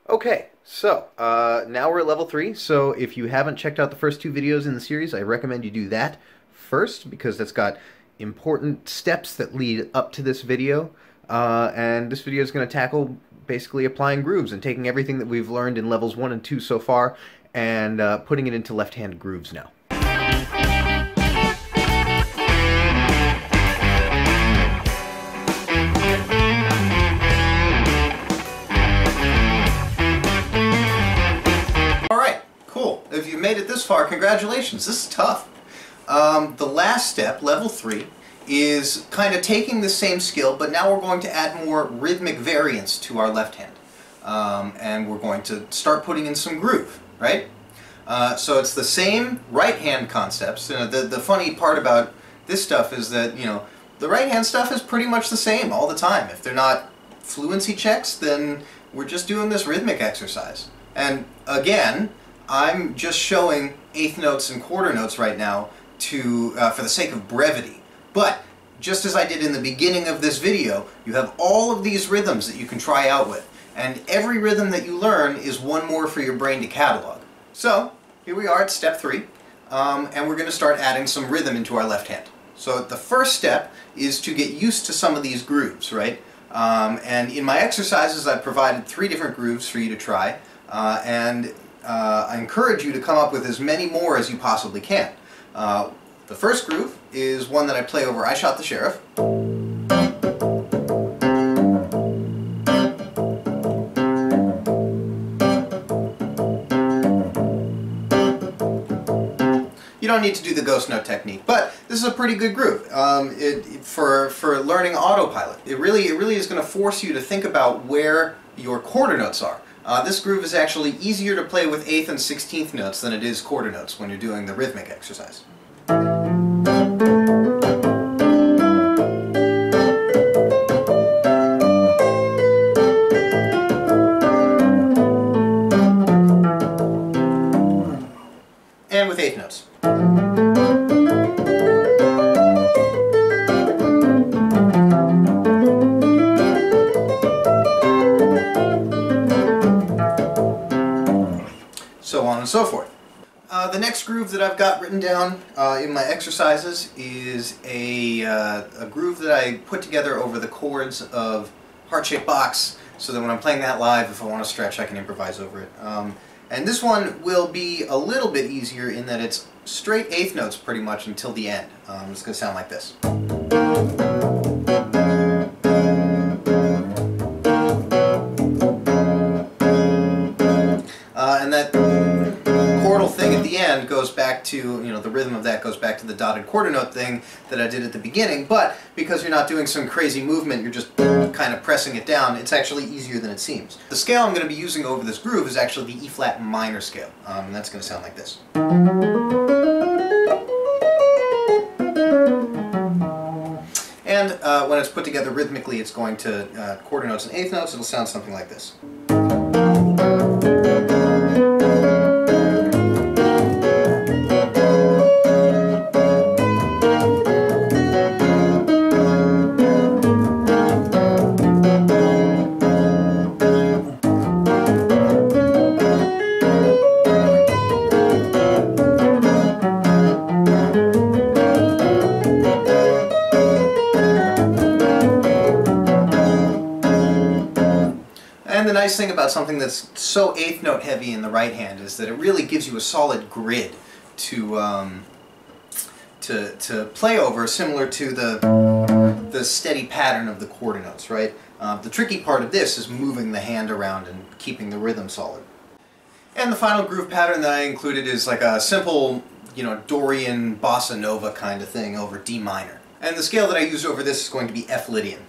Okay, so now we're at level 3, so if you haven't checked out the first two videos in the series, I recommend you do that first, because that's got important steps that lead up to this video, and this video is going to tackle basically applying grooves and taking everything that we've learned in levels 1 and 2 so far and putting it into left-hand grooves now. If you made it this far, congratulations. This is tough. The last step, level 3, is kind of taking the same skill, but now we're going to add more rhythmic variance to our left hand. And we're going to start putting in some groove, right? So it's the same right hand concepts. The funny part about this stuff is that, the right hand stuff is pretty much the same all the time. If they're not fluency checks, then we're just doing this rhythmic exercise. And again, I'm just showing eighth notes and quarter notes right now for the sake of brevity. But just as I did in the beginning of this video, you have all of these rhythms that you can try out with. And every rhythm that you learn is one more for your brain to catalog. So here we are at step 3, and we're going to start adding some rhythm into our left hand. So the first step is to get used to some of these grooves, right? And in my exercises I've provided 3 different grooves for you to try, I encourage you to come up with as many more as you possibly can. The first groove is one that I play over I Shot the Sheriff. You don't need to do the ghost note technique, but this is a pretty good groove for learning Autopilot. It really is going to force you to think about where your quarter notes are. This groove is actually easier to play with 8th and 16th notes than it is quarter notes when you're doing the rhythmic exercise. And with 8th notes. So on and so forth. The next groove that I've got written down in my exercises is a groove that I put together over the chords of Heart-Shaped Box, so that when I'm playing that live, if I want to stretch, I can improvise over it. And this one will be a little bit easier in that it's straight 8th notes pretty much until the end. It's going to sound like this. And that chordal thing at the end goes back to, the rhythm of that goes back to the dotted quarter note thing that I did at the beginning, but because you're not doing some crazy movement, you're just kind of pressing it down, it's actually easier than it seems. The scale I'm going to be using over this groove is actually the E-flat minor scale, and that's going to sound like this. And when it's put together rhythmically, it's going to quarter notes and 8th notes, it'll sound something like this. And the nice thing about something that's so 8th note heavy in the right hand is that it really gives you a solid grid to play over, similar to the steady pattern of the quarter notes, right? The tricky part of this is moving the hand around and keeping the rhythm solid. And the final groove pattern that I included is like a simple, Dorian bossa nova kind of thing over D minor. And the scale that I used over this is going to be F Lydian.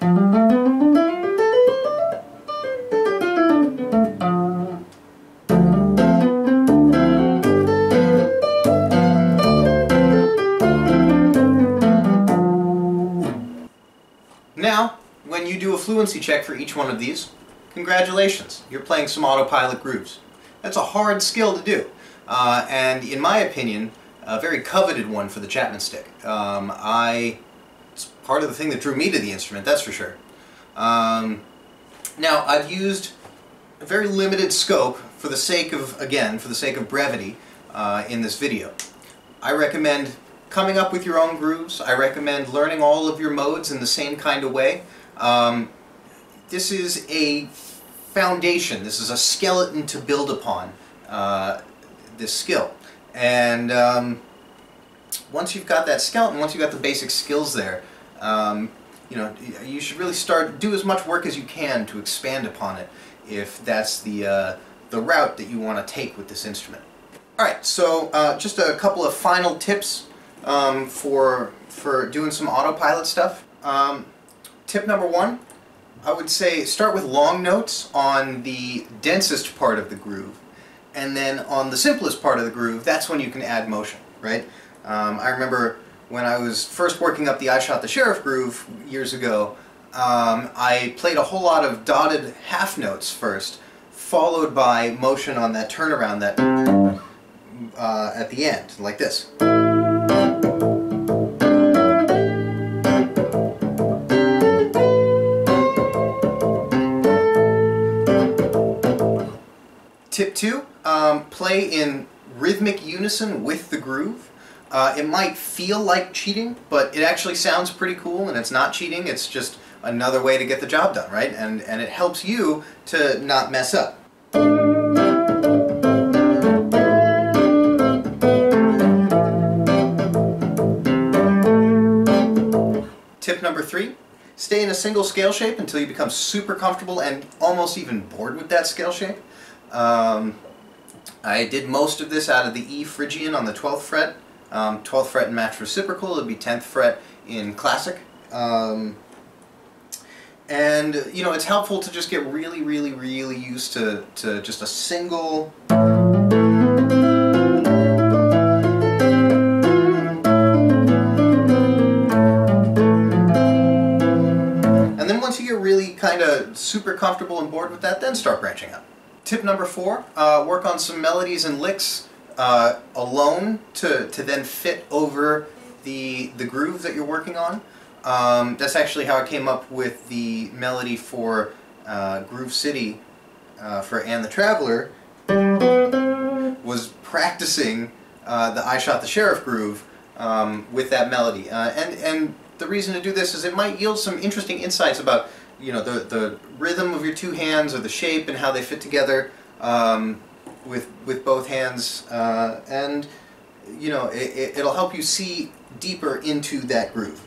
Now, when you do a fluency check for each one of these, congratulations, you're playing some Autopilot grooves. That's a hard skill to do, and in my opinion, a very coveted one for the Chapman stick. It's part of the thing that drew me to the instrument, that's for sure. Now, I've used very limited scope for the sake of, again, for the sake of brevity in this video. I recommend coming up with your own grooves. I recommend learning all of your modes in the same kind of way. This is a foundation. This is a skeleton to build upon this skill. And once you've got that skeleton, once you've got the basic skills there, you know, you should really do as much work as you can to expand upon it, if that's the route that you want to take with this instrument. Alright, so just a couple of final tips for doing some autopilot stuff. Tip number one, I would say start with long notes on the densest part of the groove, and then on the simplest part of the groove, that's when you can add motion, right? I remember when I was first working up the I Shot the Sheriff groove years ago, I played a whole lot of dotted half notes first, followed by motion on that turnaround that at the end, like this. Tip two, play in rhythmic unison with the groove. It might feel like cheating, but it actually sounds pretty cool, and it's not cheating, it's just another way to get the job done, right? And it helps you to not mess up. Tip number three, stay in a single scale shape until you become super comfortable and almost even bored with that scale shape. I did most of this out of the E Phrygian on the 12th fret. 12th fret in match reciprocal, it would be 10th fret in classic. And you know, it's helpful to just get really used to just a single and then once you get really kind of super comfortable and bored with that, then start branching out. Tip number four, work on some melodies and licks alone to then fit over the groove that you're working on. That's actually how I came up with the melody for Groove City for And the Traveler, was practicing the I Shot the Sheriff groove with that melody. And the reason to do this is it might yield some interesting insights about, you know, the rhythm of your two hands, or the shape and how they fit together with both hands, and you know, it'll help you see deeper into that groove.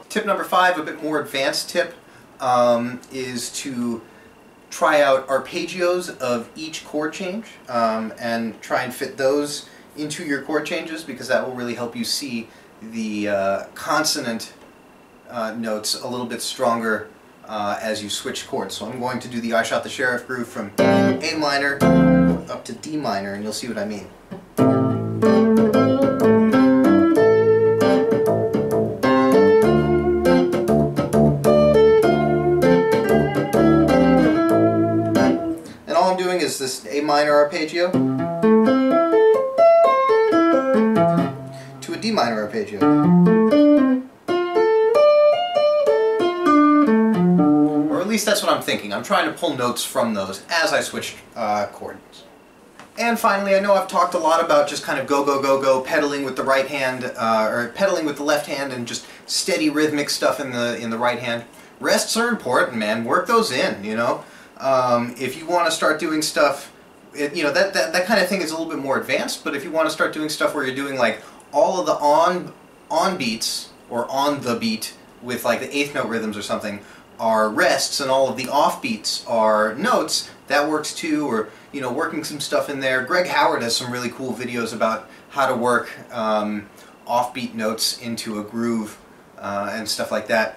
Tip number five, a bit more advanced tip, is to try out arpeggios of each chord change and try and fit those into your chord changes, because that will really help you see the consonant notes a little bit stronger as you switch chords. So I'm going to do the I Shot the Sheriff groove from A minor up to D minor, and you'll see what I mean. Is this A minor arpeggio to a D minor arpeggio, or at least that's what I'm thinking. I'm trying to pull notes from those as I switch chords. And finally, I know I've talked a lot about just kind of go, pedaling with the right hand, or pedaling with the left hand, and just steady rhythmic stuff in the right hand. Rests are important, man. Work those in, you know. If you want to start doing stuff, you know, that kind of thing is a little bit more advanced, but if you want to start doing stuff where you're doing like all of the on beats, or on the beat with like the eighth note rhythms or something, are rests, and all of the off beats are notes, that works too. Or, you know, working some stuff in there. Greg Howard has some really cool videos about how to work offbeat notes into a groove and stuff like that.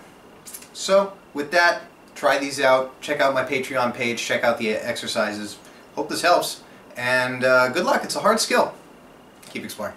So with that, try these out, check out my Patreon page, check out the exercises. Hope this helps, and good luck. It's a hard skill. Keep exploring.